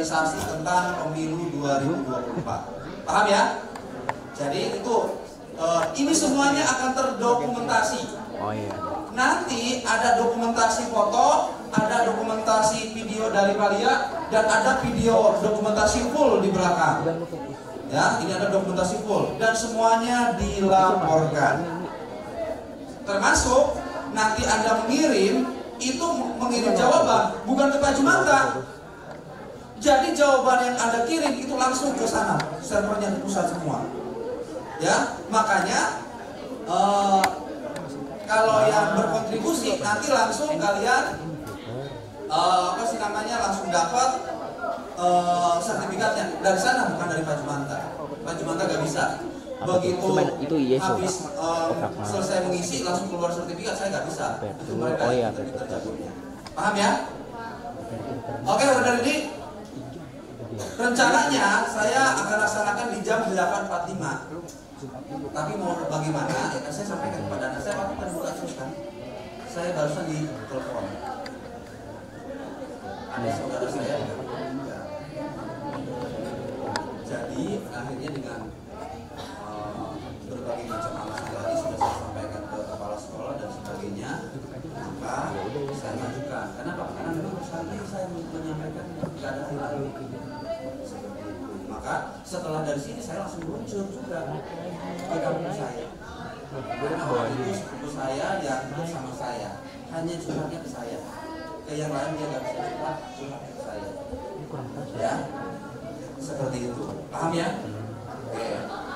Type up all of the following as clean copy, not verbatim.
sosialisasi tentang pemilu 2024. Paham ya? Jadi itu ini semuanya akan terdokumentasi. Oh iya. Nanti ada dokumentasi foto, ada dokumentasi video dari Valia, dan ada video dokumentasi full di belakang. Ya, ini ada dokumentasi full dan semuanya dilaporkan. Termasuk nanti Anda mengirim jawaban bukan ke Pak Jumanta. Jadi jawaban yang Anda kirim itu langsung ke sana, servernya di pusat semua. Ya, makanya kalau yang berkontribusi nanti langsung kalian langsung dapat sertifikatnya dari sana, bukan dari Pak Jumanta. Pak Jumanta gak bisa. Begitu habis selesai mengisi langsung keluar sertifikat, saya nggak bisa. Itu mereka tercatatnya. Paham ya? Oke, udah ini rencananya saya akan laksanakan di jam 8.45. Tapi mau bagaimana? Ya kan saya sampaikan kepada anak saya, Pak kan bukan terus kan. Saya barusan di telepon. Ada saudara saya. Jadi akhirnya dengan berbagai macam alasan tadi sudah saya sampaikan ke kepala sekolah dan sebagainya, maka saya majukan. Kenapa? Karena memang saat ini saya menyampaikan tidak ada hal seperti itu. Maka setelah dari sini saya langsung muncul juga ke kampung saya. Karena waktu itu sepupu saya yang ikut sama saya, hanya curhatnya ke saya. Ke yang lain dia nggak bisa curhatnya ke saya. Ya, seperti itu. Paham ya? Oke.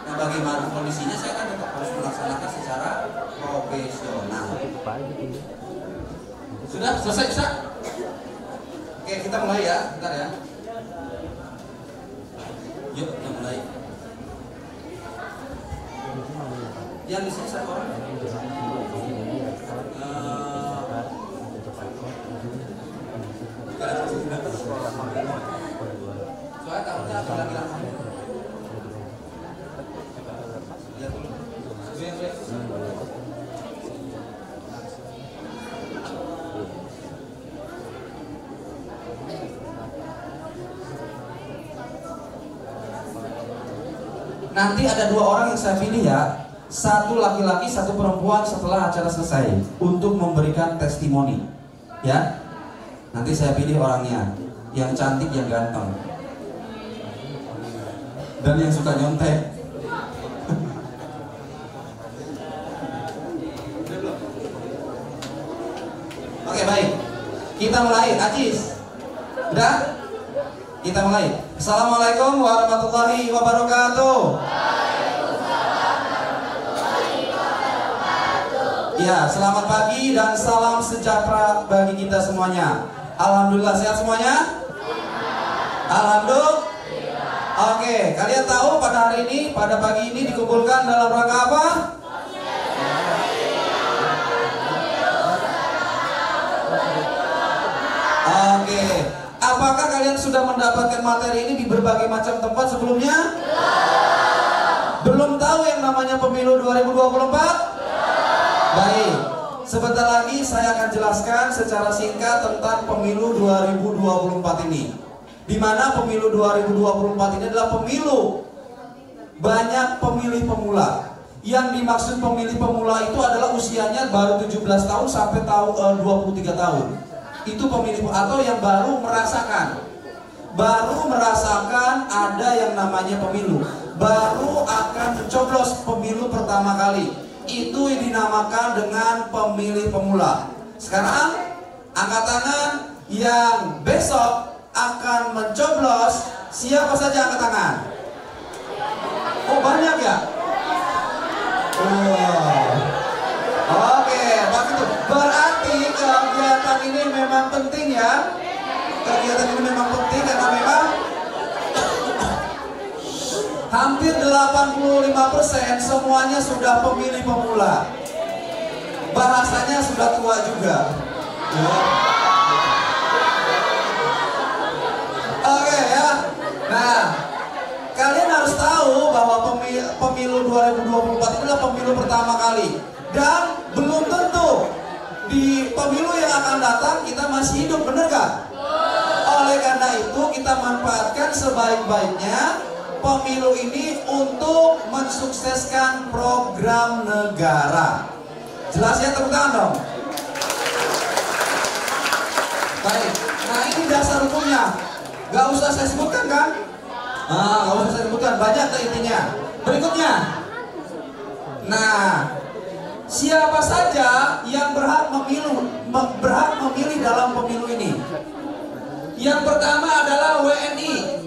Nah, bagaimana kondisinya saya kan tetap harus melaksanakan secara profesional. Sudah selesai bisa? Oke, kita mulai ya, bentar ya. Yuk, kita mulai. Yang di sini satu orang. Soalnya takutnya bilang-bilang kamu. Nanti ada 2 orang yang saya pilih ya, satu laki-laki, satu perempuan setelah acara selesai untuk memberikan testimoni, ya. Nanti saya pilih orangnya, yang cantik, yang ganteng, dan yang suka nyontek. Oke, baik. Kita mulai, Ajis. Udah? Kita mulai. Assalamualaikum warahmatullahi wabarakatuh. Waalaikumsalam warahmatullahi wabarakatuh. Ya, selamat pagi dan salam sejahtera bagi kita semuanya. Alhamdulillah sehat semuanya? Alhamdulillah. Oke, kalian tahu pada hari ini, pada pagi ini dikumpulkan dalam rangka apa? Oke, apakah kalian sudah mendapatkan materi ini di berbagai macam tempat sebelumnya? Belum tahu yang namanya pemilu 2024? Baik, sebentar lagi saya akan jelaskan secara singkat tentang pemilu 2024 ini. Di mana pemilu 2024 ini adalah pemilu banyak pemilih pemula. Yang dimaksud pemilih pemula itu adalah usianya baru 17 tahun sampai 23 tahun. Itu pemilih atau yang baru merasakan ada yang namanya pemilu, baru akan mencoblos pemilu pertama kali. Itu yang dinamakan dengan pemilih pemula. Sekarang angkat tangan yang besok akan mencoblos. Siapa saja angkat tangan? Oh, banyak ya? Oke, begitu. Berarti kegiatan ini memang penting ya. Kegiatan ini memang penting karena memang hampir 85% semuanya sudah pemilih pemula. Bahasanya sudah tua juga. Oke ya. Nah, kalian harus tahu bahwa pemilu 2024 itu adalah pemilu pertama kali. Dan belum tentu di pemilu yang akan datang kita masih hidup, bener gak? Oleh oleh karena itu kita manfaatkan sebaik-baiknya pemilu ini untuk mensukseskan program negara. Jelas ya, tepuk tangan dong. Baik, nah ini dasar hukumnya. Gak usah saya sebutkan kan? Gak usah saya sebutkan, banyak ke intinya. Berikutnya. Nah, siapa saja yang berhak memilih dalam pemilu ini? Yang pertama adalah WNI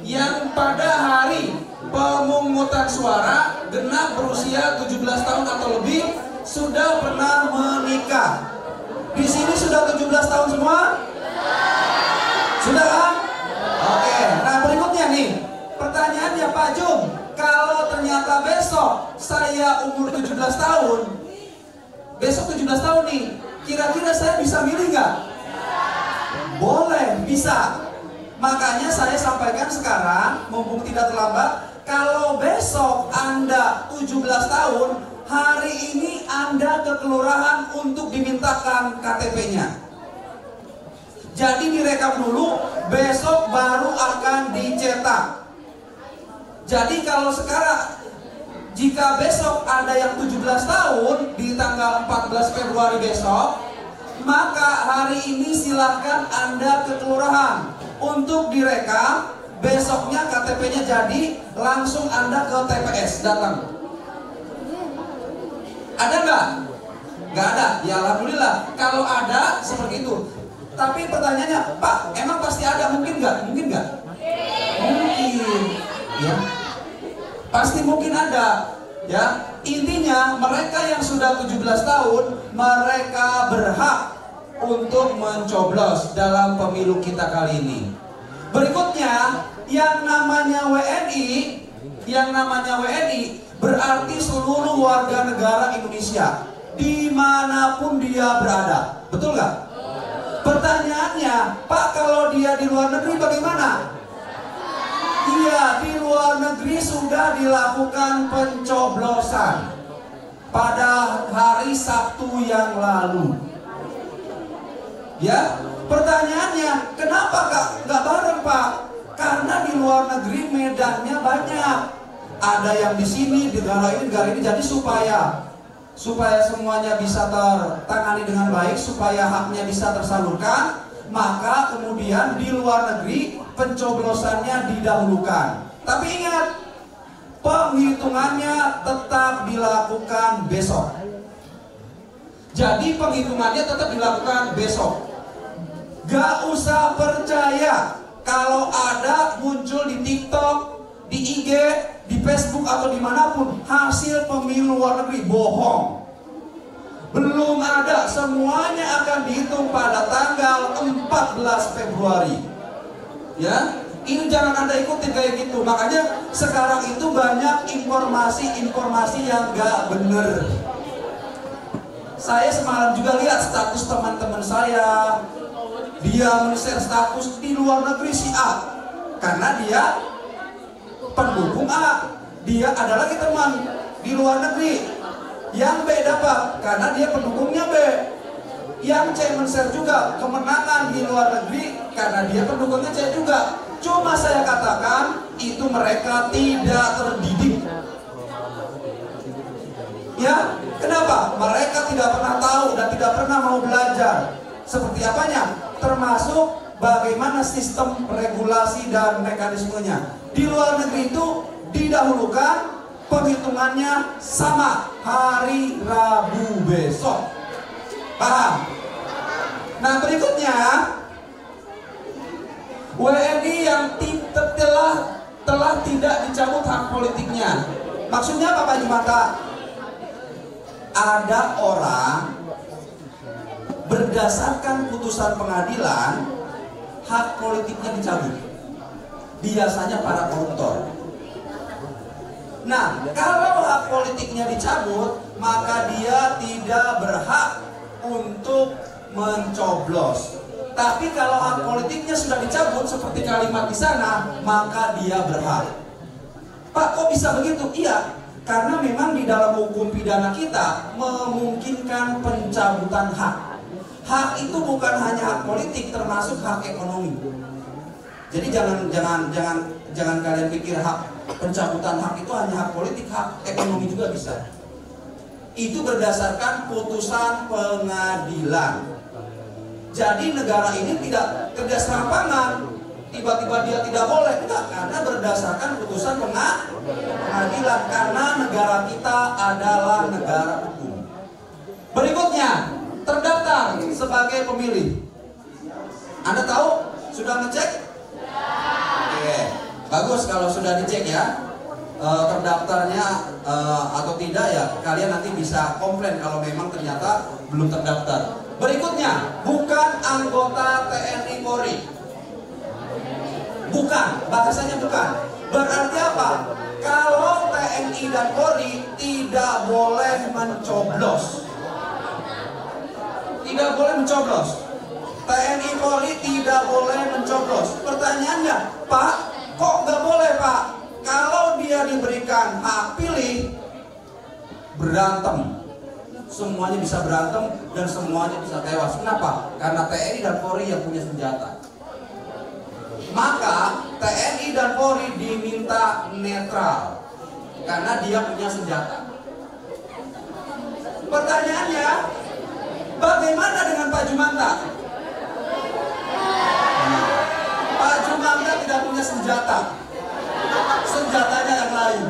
yang pada hari pemungutan suara genap berusia 17 tahun atau lebih, sudah pernah menikah. Di sini sudah 17 tahun semua? Sudah kan? Oke, nah berikutnya nih, pertanyaannya Pak Jum, kalau ternyata besok saya umur 17 tahun, besok 17 tahun nih, kira-kira saya bisa milih nggak? Boleh, bisa. Makanya saya sampaikan sekarang, mumpung tidak terlambat, kalau besok Anda 17 tahun, hari ini Anda ke kelurahan untuk dimintakan KTP-nya. Jadi direkam dulu, besok baru akan dicetak. Jadi kalau sekarang, jika besok ada yang 17 tahun di tanggal 14 Februari besok, maka hari ini silahkan Anda ke kelurahan untuk direkam. Besoknya KTP-nya jadi, langsung Anda ke TPS datang. Ada nggak? Nggak ada. Ya alhamdulillah. Kalau ada seperti itu. Tapi pertanyaannya, Pak, emang pasti ada? Mungkin nggak? Mungkin nggak? Mungkin. Ya. Pasti mungkin ada. Ya. Intinya mereka yang sudah 17 tahun, mereka berhak untuk mencoblos dalam pemilu kita kali ini. Berikutnya, yang namanya WNI berarti seluruh warga negara Indonesia dimanapun dia berada. Betul nggak? Pertanyaannya, Pak, kalau dia di luar negeri bagaimana? Iya, di luar negeri sudah dilakukan pencoblosan pada hari Sabtu yang lalu. Ya, pertanyaannya, kenapa nggak bareng, Pak? Karena di luar negeri medannya banyak. Ada yang di sini, di negara ini, jadi supaya semuanya bisa tertangani dengan baik, supaya haknya bisa tersalurkan, maka kemudian di luar negeri pencoblosannya didahulukan. Tapi ingat, penghitungannya tetap dilakukan besok. Jadi penghitungannya tetap dilakukan besok. Gak usah percaya kalau ada muncul di TikTok, di IG, di Facebook atau dimanapun hasil pemilu luar negeri, bohong. Belum ada, semuanya akan dihitung pada tanggal 14 Februari. Ya, ini jangan Anda ikutin kayak gitu. Makanya sekarang itu banyak informasi yang gak bener. Saya semalam juga lihat status teman-teman saya. Dia men-share status di luar negeri si A, karena dia pendukung A. Dia ada lagi teman di luar negeri yang B dapat, karena dia pendukungnya B. Yang C men-share juga kemenangan di luar negeri karena dia pendukungnya C juga. Cuma saya katakan itu mereka tidak terdidik. Ya, kenapa? Mereka tidak pernah tahu dan tidak pernah mau belajar. Seperti apanya? Termasuk bagaimana sistem regulasi dan mekanismenya. Di luar negeri itu didahulukan, penghitungannya sama hari Rabu besok. Paham? Nah, berikutnya WNI yang telah tidak dicabut hak politiknya. Maksudnya apa, Pak Jumata? Ada orang berdasarkan putusan pengadilan hak politiknya dicabut. Biasanya para koruptor. Nah, kalau hak politiknya dicabut, maka dia tidak berhak untuk mencoblos. Tapi kalau hak politiknya sudah dicabut seperti kalimat di sana, maka dia berhak. Pak, kok bisa begitu? Iya, karena memang di dalam hukum pidana kita memungkinkan pencabutan hak. Hak itu bukan hanya hak politik, termasuk hak ekonomi. Jadi jangan kalian pikir hak pencabutan hak itu hanya hak politik, hak ekonomi juga bisa. Itu berdasarkan putusan pengadilan. Jadi negara ini tidak kerja serampangan, tiba-tiba dia tidak boleh, enggak, karena berdasarkan putusan pengadilan, karena negara kita adalah negara hukum. Berikutnya, terdaftar sebagai pemilih. Anda tahu? Sudah ngecek? Oke, bagus kalau sudah dicek ya. Terdaftarnya atau tidak ya, kalian nanti bisa komplain kalau memang ternyata belum terdaftar. Berikutnya, bukan anggota TNI Polri. Bukan, bahasanya bukan. Berarti apa? Kalau TNI dan Polri tidak boleh mencoblos. Tidak boleh mencoblos. TNI Polri tidak boleh mencoblos. Pertanyaannya, Pak, kok nggak boleh Pak? Kalau dia diberikan hak pilih, berantem. Semuanya bisa berantem dan semuanya bisa tewas. Kenapa? Karena TNI dan Polri yang punya senjata. Maka TNI dan Polri diminta netral karena dia punya senjata. Pertanyaannya, bagaimana dengan Pak Jumanta? Pak Jumanta tidak punya senjata. Senjatanya yang lain.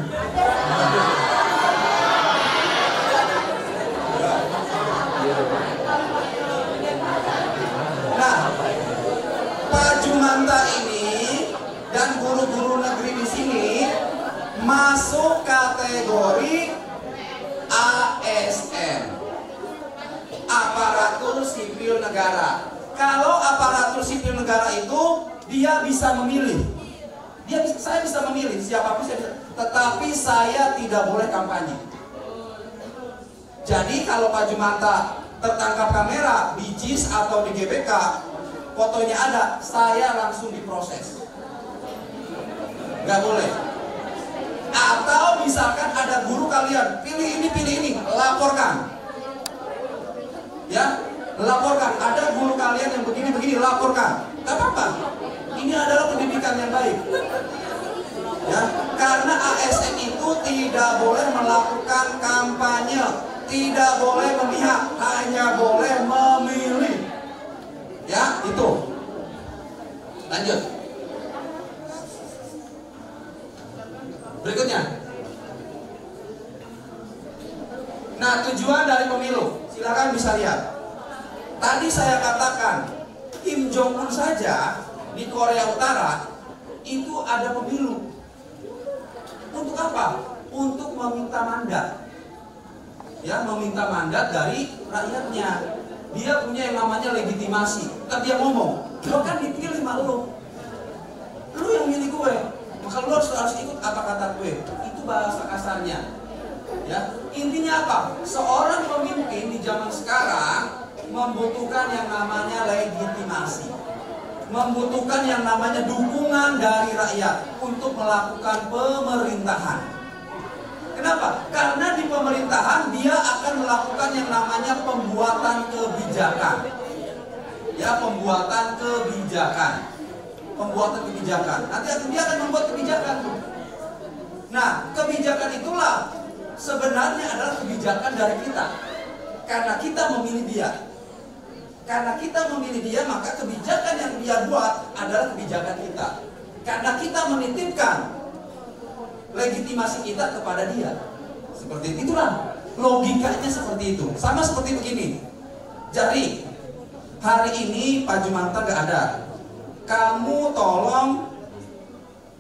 Nah, Pak Jumanta ini dan guru-guru negeri di sini masuk kategori ASN, aparatur sipil negara. Kalau aparatur sipil negara itu dia bisa memilih. Saya bisa memilih siapapun saya bisa, tetapi saya tidak boleh kampanye. Jadi kalau Pak Jumanta tertangkap kamera di JIS atau di GBK, fotonya ada, saya langsung diproses. Nggak boleh. Atau misalkan ada guru kalian, pilih ini, laporkan. Ya, laporkan. Ada guru kalian yang begini, laporkan. Nggak apa-apa. Ini adalah pendidikan yang baik. Ya, karena ASN itu tidak boleh melakukan kampanye, tidak boleh memihak, hanya boleh memilih. Ya, itu. Lanjut. Berikutnya. Nah, tujuan dari pemilu, silakan bisa lihat. Tadi saya katakan, Kim Jong Un saja di Korea Utara itu ada pemilu. Untuk apa? Untuk meminta mandat. Ya, meminta mandat dari rakyatnya. Dia punya yang namanya legitimasi. Kan dia ngomong, lo kan dipilih sama lo yang milih gue, maka lo harus ikut apa kata gue. Itu bahasa kasarnya. Ya, intinya apa? Seorang pemimpin di zaman sekarang membutuhkan yang namanya legitimasi, membutuhkan yang namanya dukungan dari rakyat untuk melakukan pemerintahan. Kenapa? Karena di pemerintahan dia akan melakukan yang namanya pembuatan kebijakan. Ya, pembuatan kebijakan. Nanti dia akan membuat kebijakan. Nah, kebijakan itulah sebenarnya adalah kebijakan dari kita. Karena kita memilih dia. Karena kita memilih dia, maka kebijakan yang dia buat adalah kebijakan kita. Karena kita menitipkan legitimasi kita kepada dia. Seperti itulah logikanya, seperti itu. Sama seperti begini. Jadi hari ini Pak Jumanta gak ada. Kamu tolong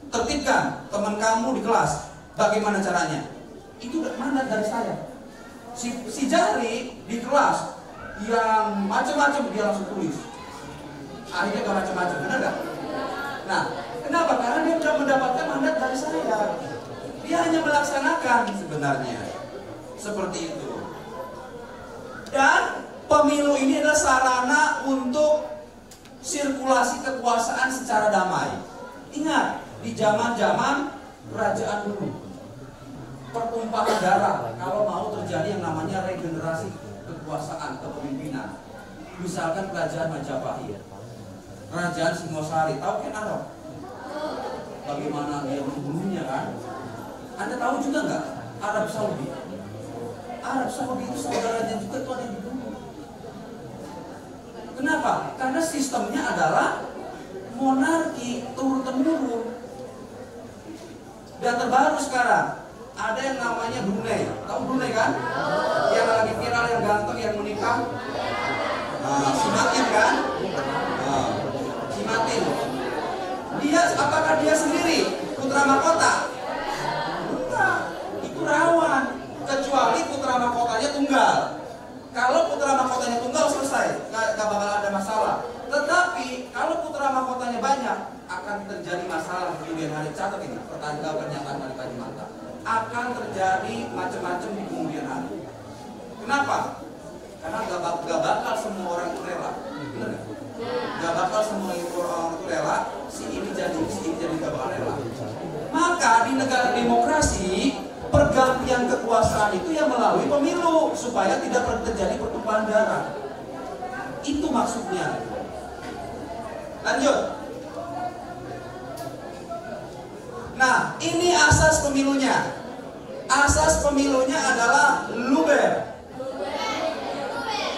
tertibkan teman kamu di kelas. Bagaimana caranya? Itu mandat dari saya. Si Jari di kelas yang macam-macam dia langsung tulis. Akhirnya gak macam-macam, benar gak? Nah, kenapa? Karena dia sudah mendapatkan mandat dari saya. Dia hanya melaksanakan sebenarnya. Seperti itu. Dan pemilu ini adalah sarana untuk sirkulasi kekuasaan secara damai. Ingat, di zaman-zaman kerajaan dulu, pertumpahan darah kalau mau terjadi yang namanya regenerasi kekuasaan kepemimpinan. Misalkan kerajaan Majapahit, kerajaan Singosari, tahu kan Arab? Bagaimana dia membunuhnya kan? Anda tahu juga nggak? Arab Saudi. Arab Saudi itu saudaranya juga tuh ada yang dibunuh. Kenapa? Karena sistemnya adalah monarki turun-temurun. Dan terbaru sekarang ada yang namanya Brunei. Tahu Brunei kan? Yang lagi viral, yang ganteng, yang menikah. Nah, si Matin kan? Nah, si Matin. Dia, apakah dia sendiri putra mahkota? Enggak, itu rawan. Kecuali putra mahkotanya tunggal. Kalau putra mahkotanya tunggal selesai, nggak bakal ada masalah. Tetapi kalau putra mahkotanya banyak, akan terjadi masalah di kemudian hari. Catat ini, pernyataan dari Pak Mata. Akan terjadi macam-macam di kemudian hari. Kenapa? Karena gak bakal semua orang itu rela. Benar nggak? Gak bakal semua orang itu rela. Si ini jadi gak bakal rela. Maka di negara demokrasi, pergantian kekuasaan itu yang melalui pemilu supaya tidak terjadi pertumpahan darah. Itu maksudnya. Lanjut. Nah, ini asas pemilunya. Asas pemilunya adalah luber.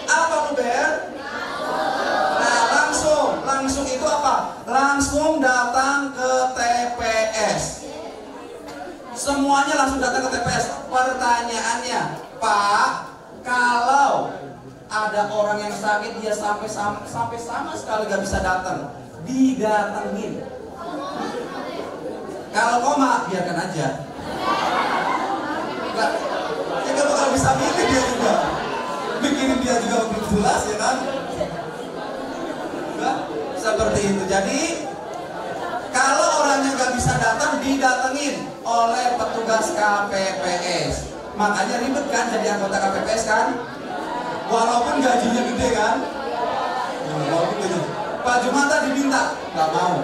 Apa luber? Nah, langsung itu apa? Langsung datang ke TPS. Semuanya langsung datang ke TPS. Pertanyaannya, Pak, kalau ada orang yang sakit dia sampai sama sekali gak bisa datang, didatengin. Kalau koma, biarkan aja. Dia gak bakal bisa milih dia juga. Bikin dia juga lebih jelas ya kan? Nah, seperti itu. Jadi kalau orangnya gak bisa datang, didatengin oleh petugas KPPS. Makanya ribet kan jadi anggota KPPS kan? Walaupun gajinya gede kan? Walaupun gede. Pak Jumata diminta, gak mau.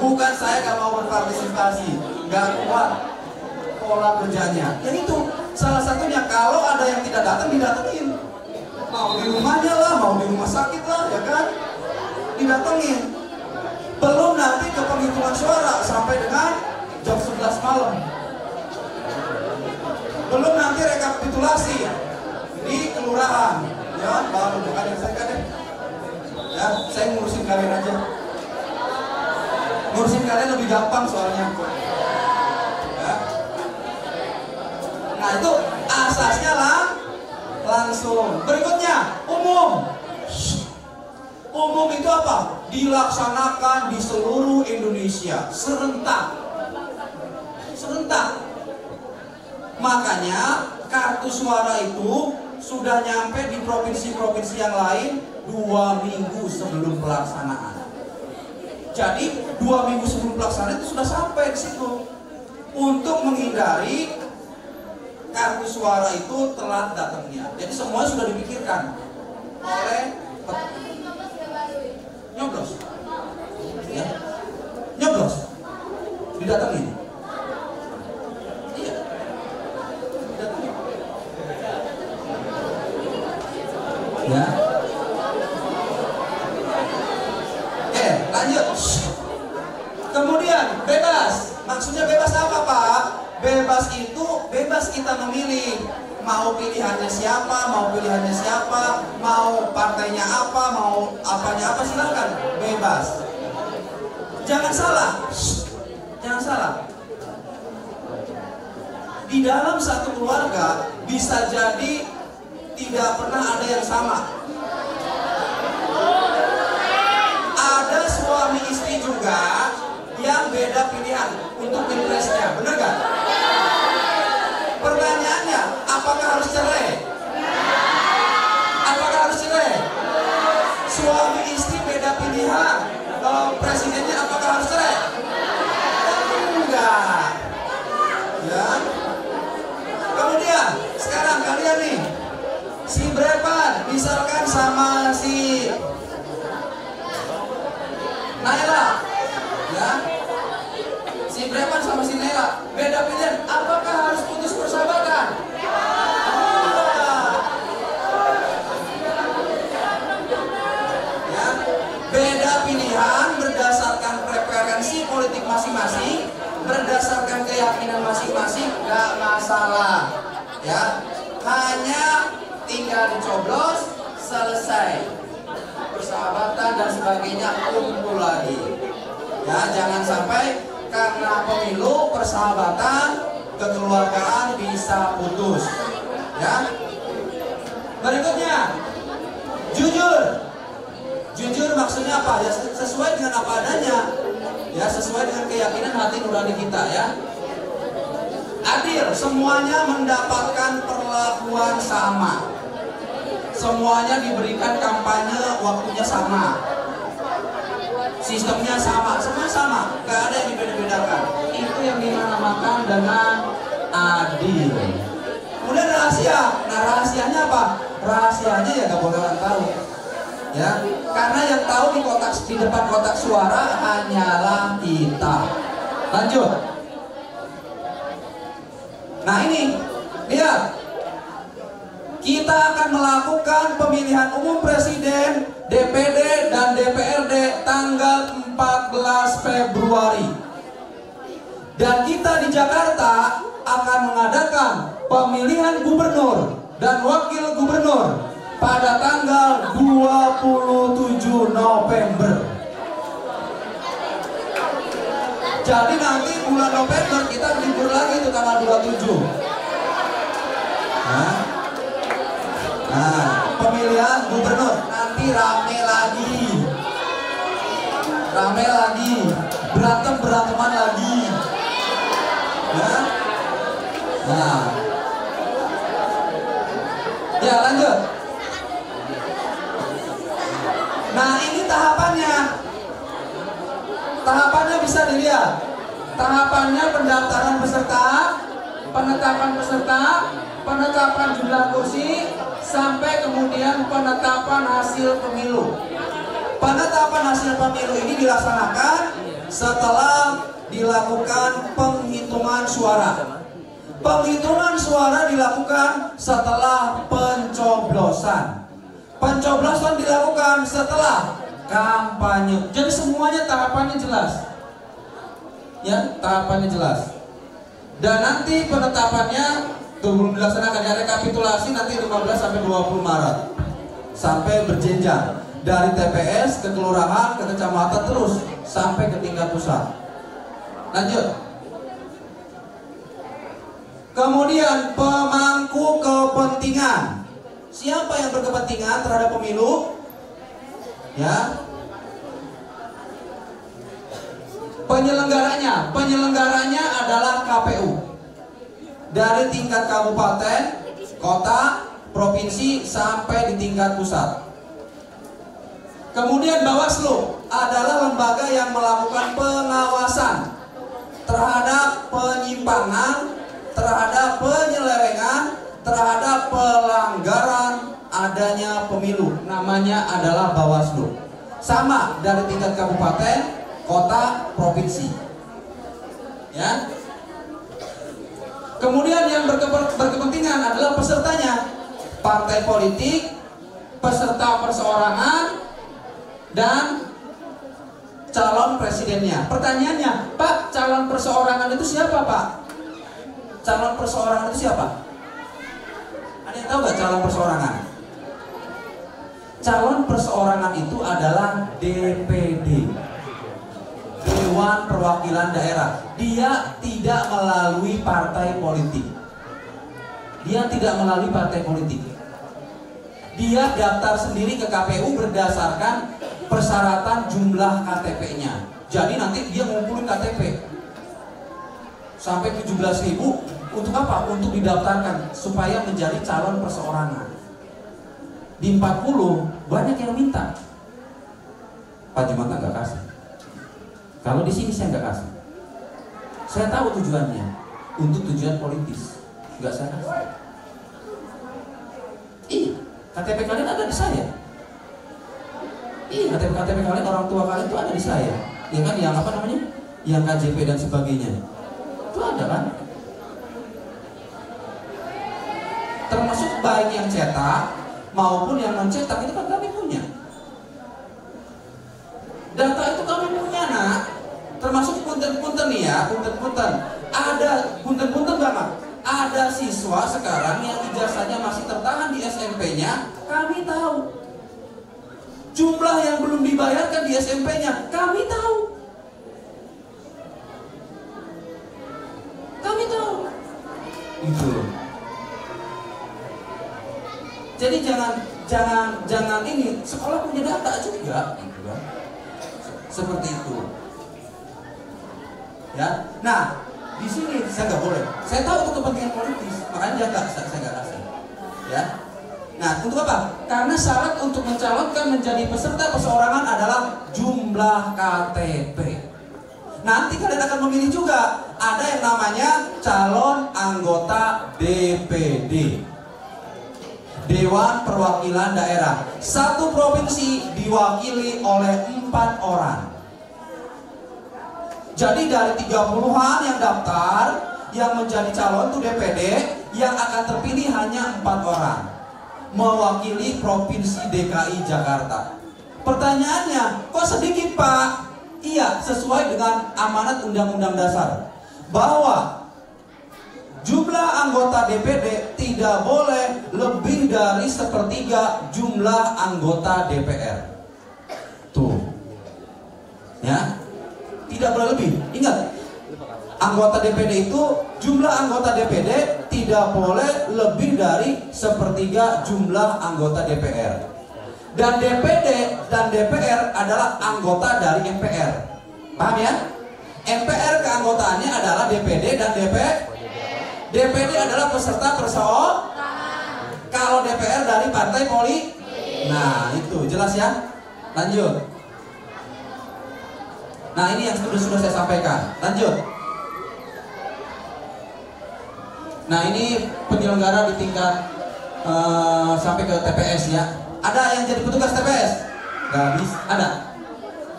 Bukan saya gak mau berpartisipasi, gak kuat pola kerjanya. Yang itu salah satunya, kalau ada yang tidak datang, didatengin. Mau di rumahnya lah, mau di rumah sakit lah, ya kan? Didatengin. Belum nanti ke penghitungan suara sampai dengan jam 11 malam. Belum nanti rekapitulasi di kelurahan. Ya, baru bukan yang saya kan ya, saya ngurusin kalian aja. Ngurusin kalian lebih gampang soalnya. Ya. Nah, itu asasnya langsung. Berikutnya, umum. Umum itu apa? Dilaksanakan di seluruh Indonesia serentak. Makanya kartu suara itu sudah nyampe di provinsi-provinsi yang lain 2 minggu sebelum pelaksanaan. Jadi 2 minggu sebelum pelaksanaan itu sudah sampai di situ. Untuk menghindari kartu suara itu telat datangnya. Jadi semuanya sudah dipikirkan oleh nyoblos. Ya. Nyoblos. Didatengin. Iya. Didatengin. Ya. Lanjut. Kemudian bebas. Maksudnya bebas apa, Pak? Bebas itu bebas kita memilih. Mau pilihannya siapa, mau partainya apa, mau apanya apa, silakan, bebas. Jangan salah. Di dalam satu keluarga bisa jadi tidak pernah ada yang sama. Ada suami istri juga yang beda pilihan untuk pilpresnya, benar gak? Pertanyaannya, apakah harus cerai? Suami istri beda pilihan, presidennya apakah harus cerai? Enggak. Ya. Kemudian sekarang kalian nih, si Brepan misalkan sama si Naila, politik masing-masing, berdasarkan keyakinan masing-masing, gak masalah. Ya, hanya tinggal dicoblos, selesai. Persahabatan dan sebagainya kumpul lagi. Ya, jangan sampai karena pemilu, persahabatan, kekeluargaan bisa putus. Ya. Berikutnya, jujur. Jujur maksudnya apa? Ya sesuai dengan apa adanya. Ya, sesuai dengan keyakinan hati nurani kita, ya. Adil, semuanya mendapatkan perlakuan sama. Semuanya diberikan kampanye waktunya sama. Sistemnya sama, semua sama, gak ada yang dibeda-bedakan. Itu yang dinamakan dengan adil. Kemudian rahasia. Nah, rahasianya apa? Rahasianya ya gak boleh orang tahu. Ya, karena yang tahu di depan kotak suara hanyalah kita. Lanjut. Nah, ini lihat. Kita akan melakukan pemilihan umum presiden, DPD dan DPRD tanggal 14 Februari. Dan kita di Jakarta akan mengadakan pemilihan gubernur dan wakil gubernur pada tanggal 27 November. Jadi nanti bulan November kita libur lagi itu tanggal 27. Nah, pemilihan gubernur nanti rame lagi, beranteman lagi. Nah, ya lanjut. Nah, ini tahapannya. Tahapannya bisa dilihat. Tahapannya pendaftaran peserta, penetapan peserta, penetapan jumlah kursi, sampai kemudian penetapan hasil pemilu. Penetapan hasil pemilu ini dilaksanakan setelah dilakukan penghitungan suara. Penghitungan suara dilakukan setelah pencoblosan. Pencoblosan dilakukan setelah kampanye. Jadi semuanya tahapannya jelas. Ya, tahapannya jelas. Dan nanti penetapannya belum dilaksanakan, ya, rekapitulasi nanti 15 sampai 20 Maret. Sampai berjenjang dari TPS ke kelurahan ke kecamatan terus sampai ke tingkat pusat. Lanjut. Kemudian pemangku kepentingan. Siapa yang berkepentingan terhadap pemilu? Ya. Penyelenggaranya adalah KPU. Dari tingkat kabupaten, kota, provinsi sampai di tingkat pusat. Kemudian Bawaslu adalah lembaga yang melakukan pengawasan terhadap penyimpangan, terhadap penyelewengan, terhadap pelanggaran adanya pemilu. Namanya adalah Bawaslu. Sama dari tingkat kabupaten, kota, provinsi. Ya. Kemudian yang berkepentingan adalah pesertanya, partai politik, peserta perseorangan, dan calon presidennya. Pertanyaannya, Pak, calon perseorangan itu siapa, Pak? Calon perseorangan itu siapa? Ada yang tahu nggak calon perseorangan? Calon perseorangan itu adalah DPD, Dewan Perwakilan Daerah. Dia tidak melalui partai politik. Dia daftar sendiri ke KPU berdasarkan persyaratan jumlah KTP-nya. Jadi nanti dia ngumpulin KTP sampai 17.000 untuk apa? Untuk didaftarkan supaya menjadi calon perseorangan. Di 40 banyak yang minta. Pak Jumatan nggak kasih. Kalau di sini saya nggak kasih. Saya tahu tujuannya, untuk tujuan politis. Nggak saya kasih. Iya, KTP kalian ada di saya. Iya, KTP kalian, orang tua kalian itu ada di saya. Ya kan, yang apa namanya? Yang KJP dan sebagainya. Itu ada kan? Termasuk baik yang cetak maupun yang non cetak itu kan kami punya. Data itu kami punya, nak. Termasuk Termasuk punten-punten nih ya, punten-punten. Ada punten-punten banget. Ada siswa sekarang yang ijazahnya masih tertahan di SMP-nya, kami tahu. Jumlah yang belum dibayarkan di SMP-nya, kami tahu. Kami tahu. Itu loh. Jadi jangan ini, sekolah punya data juga, gitu kan? Seperti itu. Ya, nah di sini saya nggak boleh. Saya tahu itu kepentingan politis, makanya saya nggak kasih. Ya, nah untuk apa? Karena syarat untuk mencalonkan menjadi peserta perseorangan adalah jumlah KTP. Nanti kalian akan memilih juga. Ada yang namanya calon anggota DPD, Dewan Perwakilan Daerah. Satu provinsi diwakili oleh 4 orang. Jadi dari 30-an yang daftar, yang menjadi calon itu DPD, yang akan terpilih hanya 4 orang mewakili Provinsi DKI Jakarta. Pertanyaannya, kok sedikit Pak? Iya, sesuai dengan amanat Undang-Undang Dasar, bahwa jumlah anggota DPD tidak boleh lebih dari 1/3 jumlah anggota DPR. Tuh, ya. Tidak boleh lebih. Ingat, anggota DPD itu, jumlah anggota DPD tidak boleh lebih dari 1/3 jumlah anggota DPR. Dan DPD dan DPR adalah anggota dari MPR. Paham ya? MPR keanggotaannya adalah DPD dan DPD adalah peserta perseorangan. Kalau DPR dari partai politik. Nah, itu jelas ya. Lanjut. Nah, ini yang sudah saya sampaikan. Lanjut. Nah, ini penyelenggara di tingkat sampai ke TPS ya. Ada yang jadi petugas TPS? Gak bisa. Ada?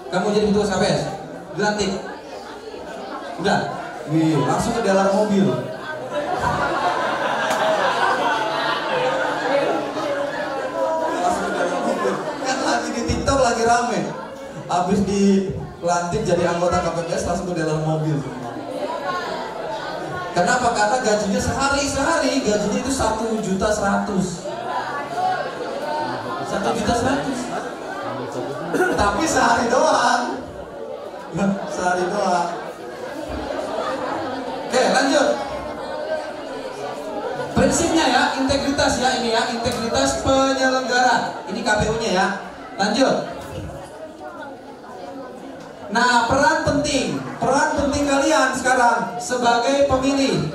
Kamu jadi petugas TPS? Dilantik? Udah? Wih, langsung ke dalam mobil. Langsung ke dalam mobil. Kan lagi di TikTok lagi rame. Habis dilantik jadi anggota KPPS langsung ke dalam mobil. Kenapa? Karena gajinya sehari gajinya itu 1.100.000. 1.100.000. Tapi sehari doang. Sehari doang. Oke, lanjut. Prinsipnya ya, integritas ya, ini ya, integritas penyelenggara. Ini KPU-nya ya. Lanjut. Nah, peran penting kalian sekarang sebagai pemilih,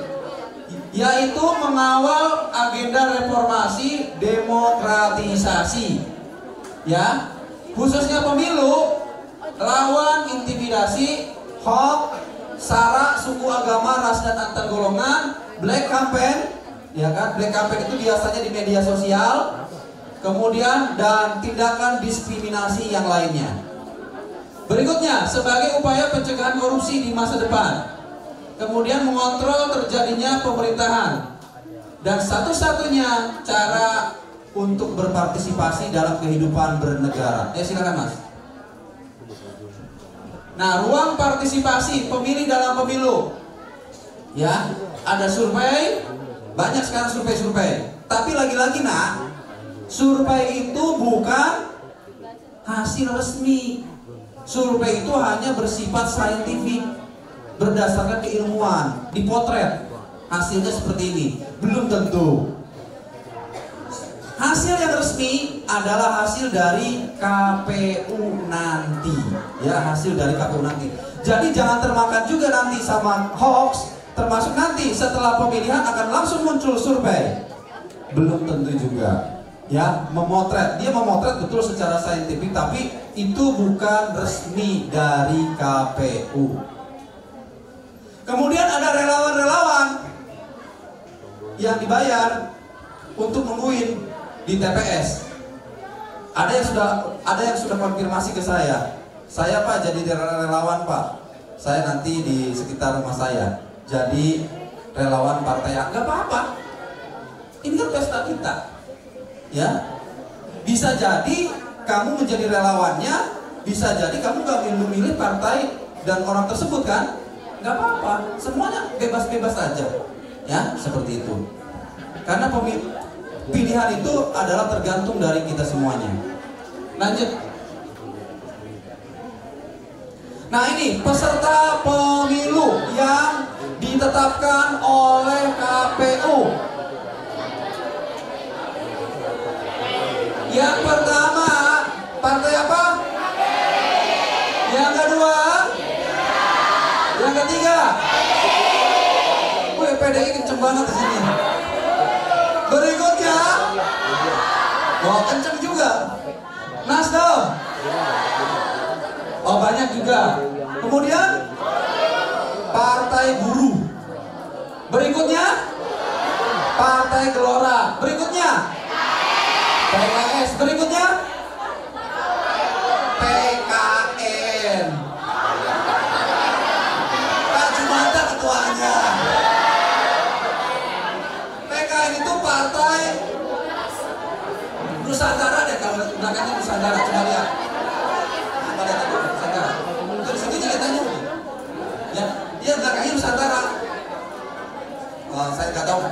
yaitu mengawal agenda reformasi demokratisasi, ya, khususnya pemilu, lawan intimidasi, hoax, sara, suku, agama, ras dan antar golongan, black campaign, ya kan? Black campaign itu biasanya di media sosial, kemudian dan tindakan diskriminasi yang lainnya. Berikutnya, sebagai upaya pencegahan korupsi di masa depan, kemudian mengontrol terjadinya pemerintahan, dan satu-satunya cara untuk berpartisipasi dalam kehidupan bernegara. Silakan Mas. Nah, ruang partisipasi pemilih dalam pemilu, ya, ada survei, banyak sekarang survei. Tapi lagi-lagi nak, survei itu bukan hasil resmi. Survei itu hanya bersifat saintifik, berdasarkan keilmuan, dipotret. Hasilnya seperti ini, belum tentu. Hasil yang resmi adalah hasil dari KPU nanti, ya, hasil dari KPU nanti. Jadi jangan termakan juga nanti sama hoax, termasuk nanti setelah pemilihan akan langsung muncul survei. Belum tentu juga. Ya, dia memotret betul secara saintifik, tapi itu bukan resmi dari KPU. Kemudian ada relawan-relawan yang dibayar untuk nungguin di TPS. Ada yang sudah konfirmasi ke saya Pak jadi relawan Pak. Saya nanti di sekitar rumah saya jadi relawan partai A. Gak apa-apa. Ini kan pesta kita. Ya, bisa jadi kamu menjadi relawannya, bisa jadi kamu gak milih partai dan orang tersebut kan, nggak apa-apa, semuanya bebas-bebas aja, ya seperti itu. Karena pilihan itu adalah tergantung dari kita semuanya. Lanjut. Nah ini peserta pemilu yang ditetapkan oleh KPU. Yang pertama, partai apa? Yang kedua? Yang ketiga? Wih, PDI kenceng banget di sini. Berikutnya? Wah, kenceng juga. Nasdem? Oh, banyak juga. Kemudian? Partai Buruh. Berikutnya? Partai Gelora. Berikutnya? PKS. Berikutnya? PKN. Pak Jumanta ketuanya. PKN itu partai Nusantara deh, kalau belakangnya Nusantara. Coba lihat. Coba lihat tadi Nusantara. Terus itu ceritanya. Ya, dia belakangnya Nusantara. Saya nggak tahu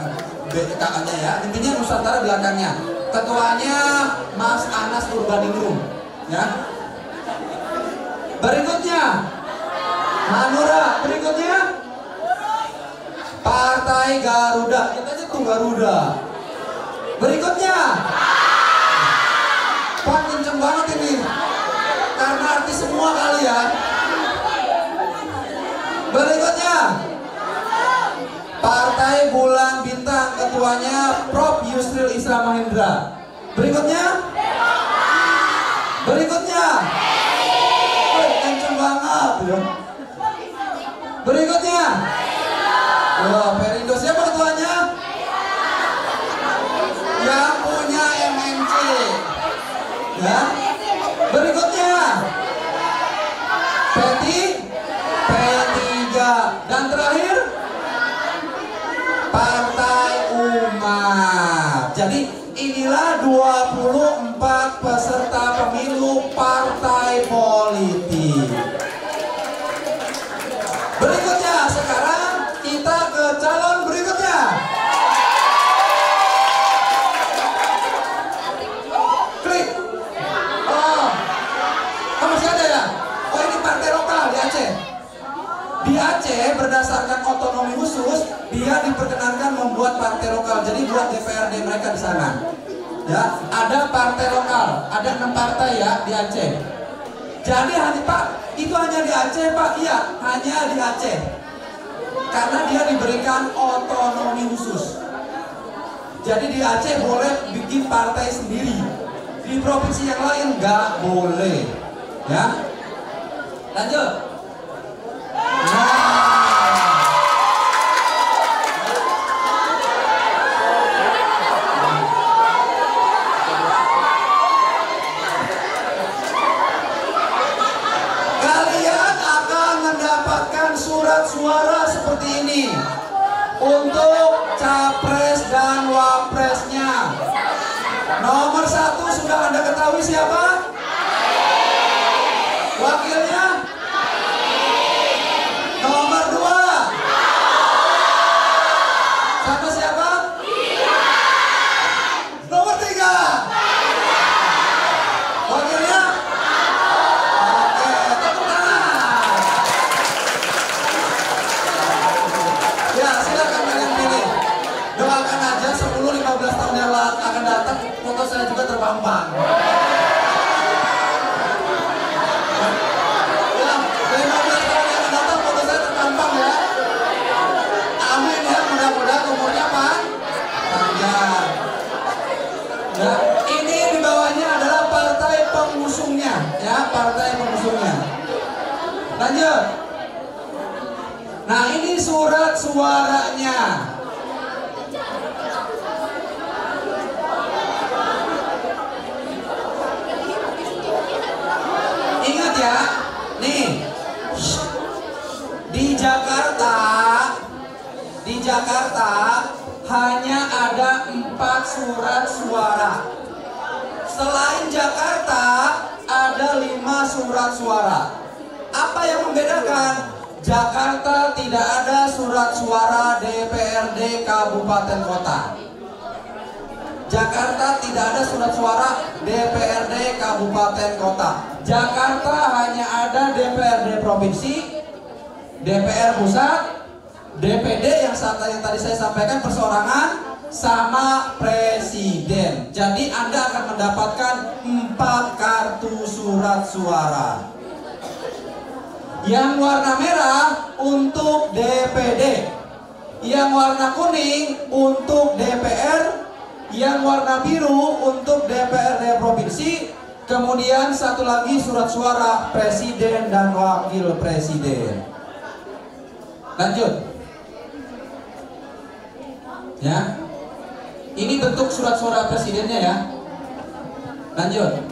BKA-nya ya. Intinya Nusantara belakangnya. Ketuanya Mas Anas Urbaningrum, ya. Berikutnya Hanura. Berikutnya Partai Garuda. Kita aja tuh Garuda. Berikutnya Pak, kenceng banget ini. Karena artis semua kali ya. Berikutnya Partai Bulan Bintang, ketuanya Prof. Yusril Isra Mahendra. Berikutnya? Berikutnya? Kenceng banget ya. Berikutnya? Wah, Perindo. Siapa ketuanya? Yang punya MNC. Ya. Berikutnya? P3. Dan terakhir? Partai Umat. Jadi inilah 24 peserta pemilu partai politik. Berikutnya, sekarang kita ke calon berikutnya. Klik. Oh, masih ada ya? Oh, ini partai lokal di Aceh. Di Aceh berdasarkan otonomi khusus, dia diperkenankan membuat partai lokal. Jadi buat DPRD mereka di sana. Ya, ada partai lokal, ada 6 partai ya di Aceh. Jadi hanya Pak, itu hanya di Aceh Pak? Iya, hanya di Aceh. Karena dia diberikan otonomi khusus. Jadi di Aceh boleh bikin partai sendiri. Di provinsi yang lain nggak boleh. Ya, lanjut. Kalian akan mendapatkan surat suara seperti ini untuk capres dan wapresnya. Nomor 1 sudah Anda ketahui siapa? Wakilnya? Nomor 2 sama siapa? Nomor 3 wakilnya? Oke, tepuk tangan. Ya, silakan kalian pilih. Doakan aja 10-15 tahun yang akan datang foto saya juga terpampang. Ya, ini di bawahnya adalah partai pengusungnya, ya, partai pengusungnya. Lanjut. Nah, ini surat suaranya. Ingat ya, nih di Jakarta hanya ada 4 surat suara. Selain Jakarta ada 5 surat suara. Apa yang membedakan? Jakarta tidak ada surat suara DPRD kabupaten kota. Jakarta tidak ada surat suara DPRD kabupaten kota. Jakarta hanya ada DPRD provinsi, DPR pusat, DPD yang tadi saya sampaikan perseorangan, sama presiden. Jadi Anda akan mendapatkan 4 kartu surat suara. Yang warna merah untuk DPD, yang warna kuning untuk DPR, yang warna biru untuk DPRD provinsi, kemudian satu lagi surat suara presiden dan wakil presiden. Lanjut. Ya. Ini bentuk surat suara presidennya ya. Lanjut.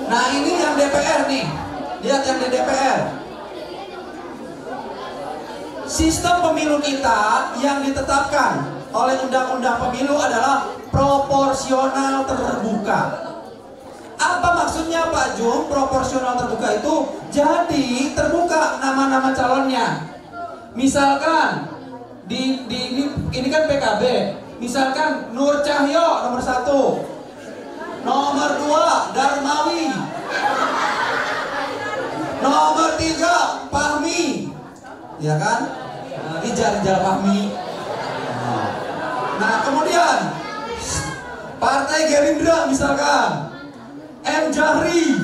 Nah ini yang DPR nih. Lihat yang di DPR. Sistem pemilu kita yang ditetapkan oleh undang-undang pemilu adalah proporsional terbuka. Apa maksudnya Pak Jum? Proporsional terbuka itu jadi terbuka nama-nama calonnya. Misalkan ini kan PKB. Misalkan Nur Cahyo nomor 1, nomor 2 Darmawi, nomor 3 Fahmi, ya kan? Rijal Fahmi. Nah kemudian Partai Gerindra misalkan M. Jahri,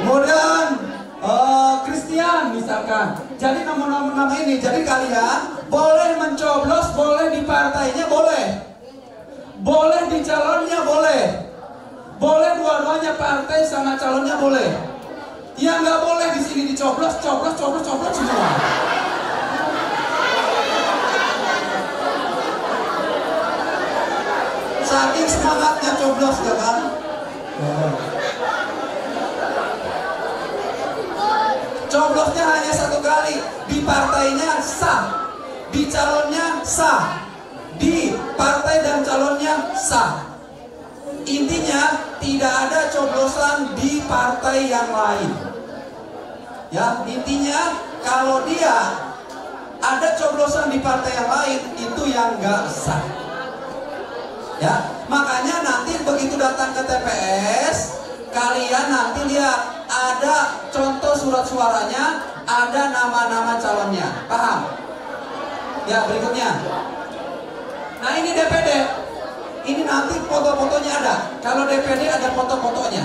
kemudian Christian misalkan. Jadi nomor-nomor nama ini. Jadi kalian boleh mencoblos, boleh di partainya boleh, boleh di calonnya boleh, boleh dua-duanya partai sama calonnya boleh. Yang nggak boleh di sini dicoblos, coblos semua. Saking semangatnya coblos ya kan? Coblosnya hanya 1 kali, di partainya sah, di calonnya sah, di partai dan calonnya sah. Intinya tidak ada coblosan di partai yang lain. Ya, intinya kalau dia ada coblosan di partai yang lain itu yang nggak sah. Ya, makanya nanti begitu datang ke TPS, kalian nanti lihat ada contoh surat suaranya, ada nama-nama calonnya. Paham? Ya, berikutnya. Nah, ini DPD. Ini nanti foto-fotonya ada. Kalau DPD ada foto-fotonya.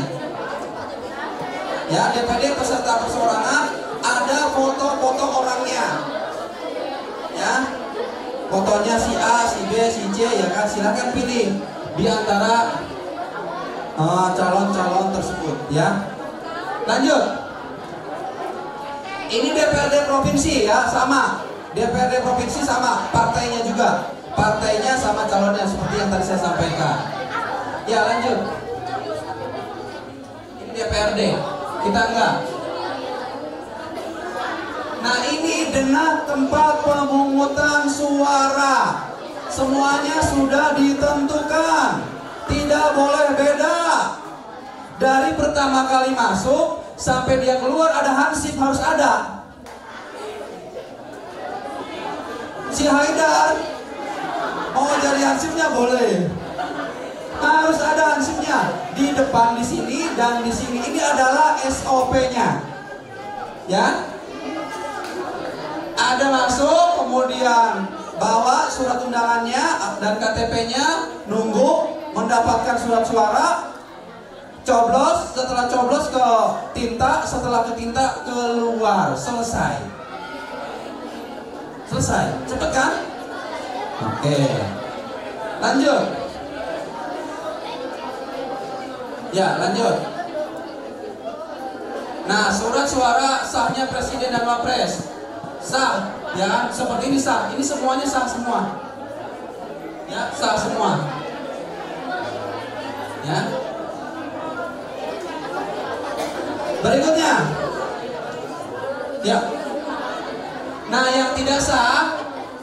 Ya, DPD peserta perseorangan ada foto-foto orangnya. Ya. Fotonya si A, si B, si C, ya kan? Silakan pilih di antara calon-calon tersebut, ya. Lanjut. Ini DPRD provinsi ya, sama. DPRD provinsi sama, partainya juga. Partainya sama calonnya seperti yang tadi saya sampaikan. Ya, lanjut. Ini DPRD. Kita enggak. Nah, ini denah tempat pemungutan suara. Semuanya sudah ditentukan. Tidak boleh beda. Dari pertama kali masuk sampai dia keluar ada hansip, harus ada. Si Haidar mau jadi hansipnya boleh. Harus ada hansipnya di depan, di sini dan di sini. Ini adalah SOP-nya. Ya. Ada masuk, kemudian bawa surat undangannya dan KTP-nya, nunggu mendapatkan surat suara, coblos, setelah coblos ke tinta, setelah ke tinta keluar, selesai. Selesai, cepet kan? Oke. Lanjut. Ya, lanjut. Nah, surat suara sahnya presiden dan wapres. Sah, ya, seperti ini sah. Ini semuanya sah semua. Ya, sah semua. Ya. Berikutnya. Ya. Nah, yang tidak sah,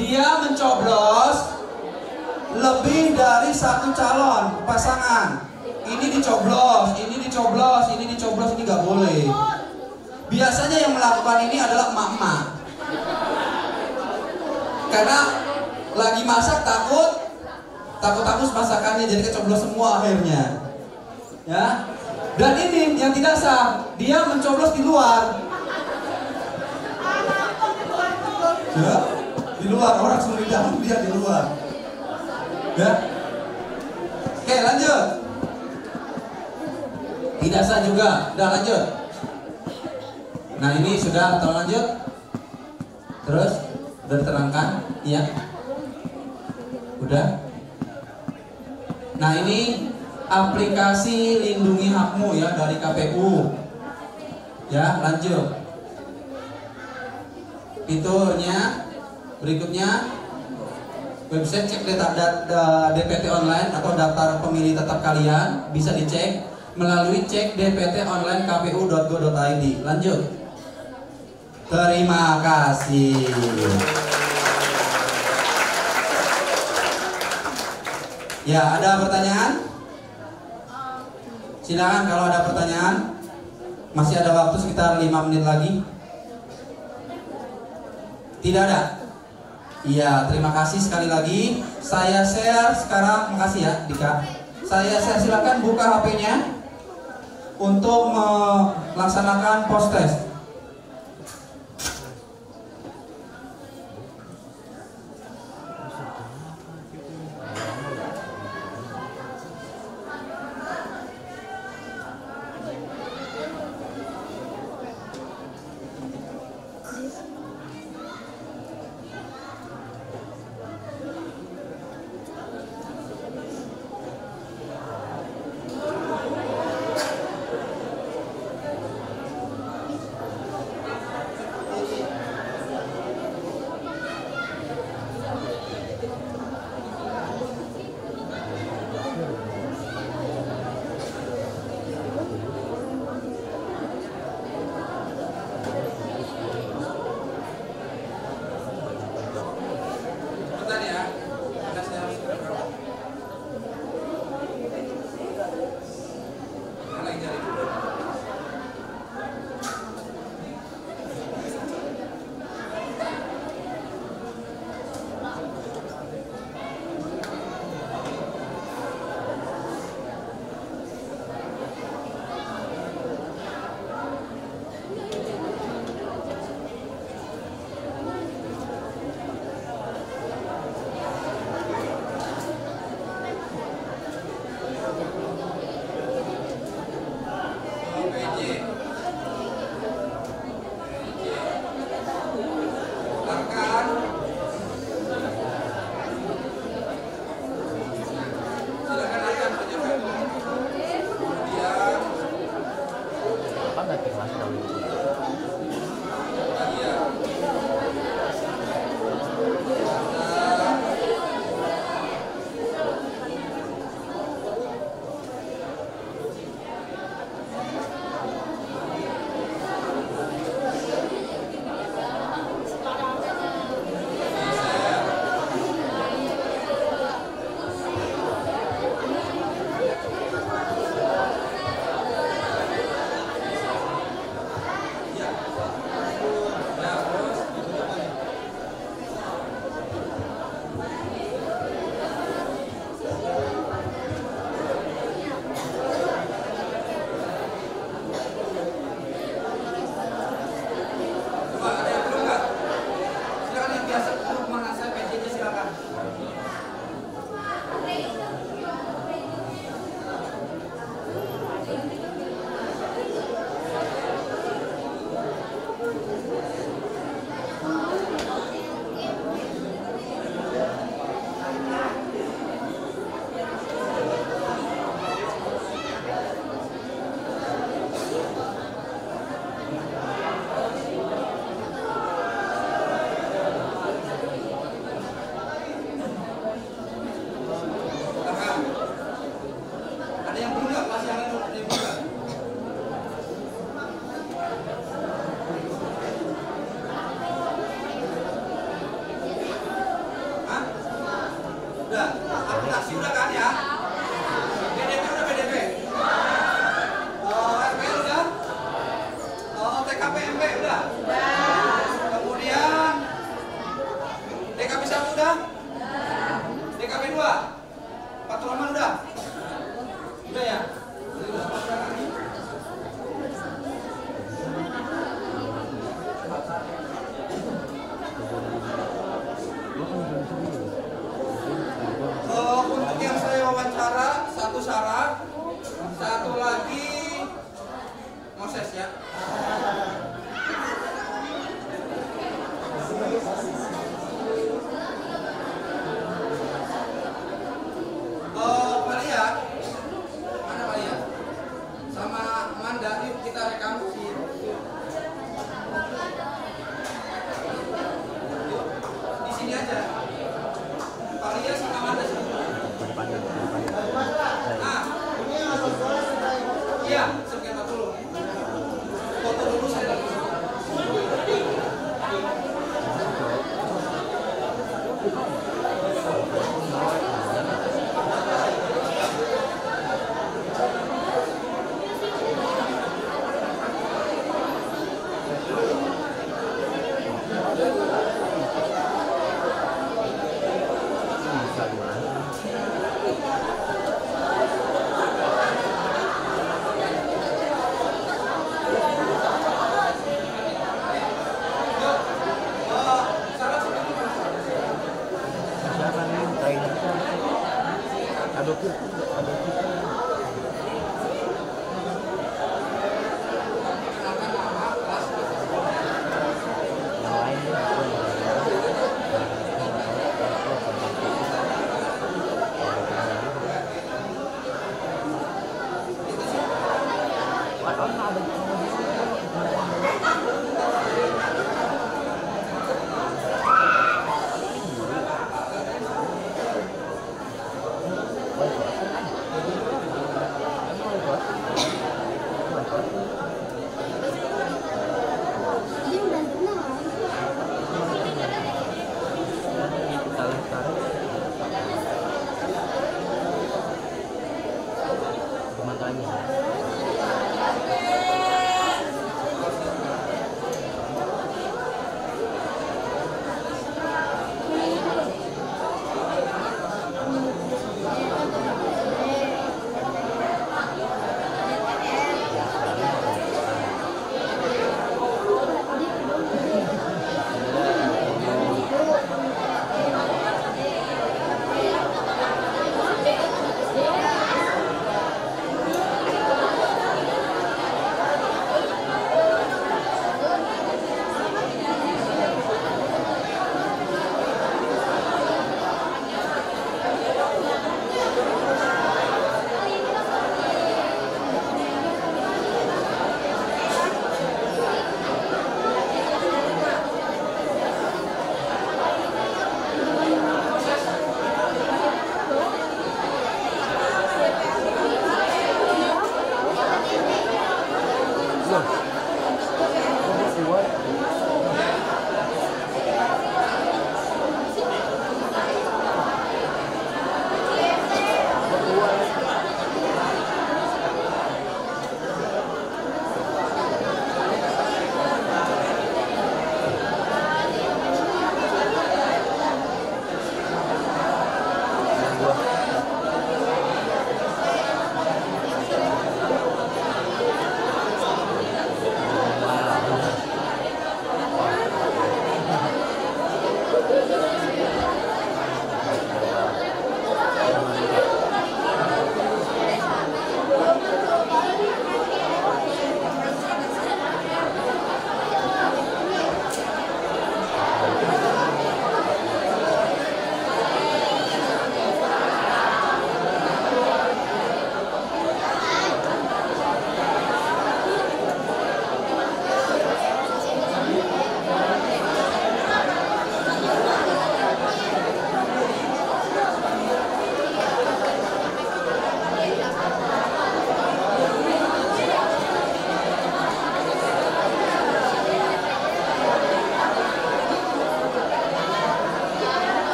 dia mencoblos lebih dari satu calon pasangan. Ini dicoblos, ini dicoblos, ini dicoblos, ini nggak boleh. Biasanya yang melakukan ini adalah emak-emak. Karena lagi masak takut habis masakannya, jadi kecoblos semua akhirnya. Ya. Dan ini yang tidak sah, dia mencoblos di luar. Ya, di luar, orang suruh di dalam, dia di luar. Ya. Oke, lanjut. Tidak sah juga. Udah lanjut. Nah, ini sudah atau lanjut? Terus udah diterangkan? Iya. Udah. Nah, ini aplikasi Lindungi Hakmu ya dari KPU. Ya, lanjut. Fiturnya berikutnya, website cek data DPT online atau daftar pemilih tetap kalian bisa dicek melalui cek DPT online kpu.go.id. Lanjut. Terima kasih. Ya, ada pertanyaan? Silakan kalau ada pertanyaan. Masih ada waktu sekitar 5 menit lagi. Tidak ada? Iya, terima kasih sekali lagi. Saya share sekarang, makasih ya Dika. Saya share, silakan buka HP-nya untuk melaksanakan post test.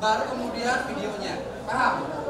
baru kemudian videonya. Paham?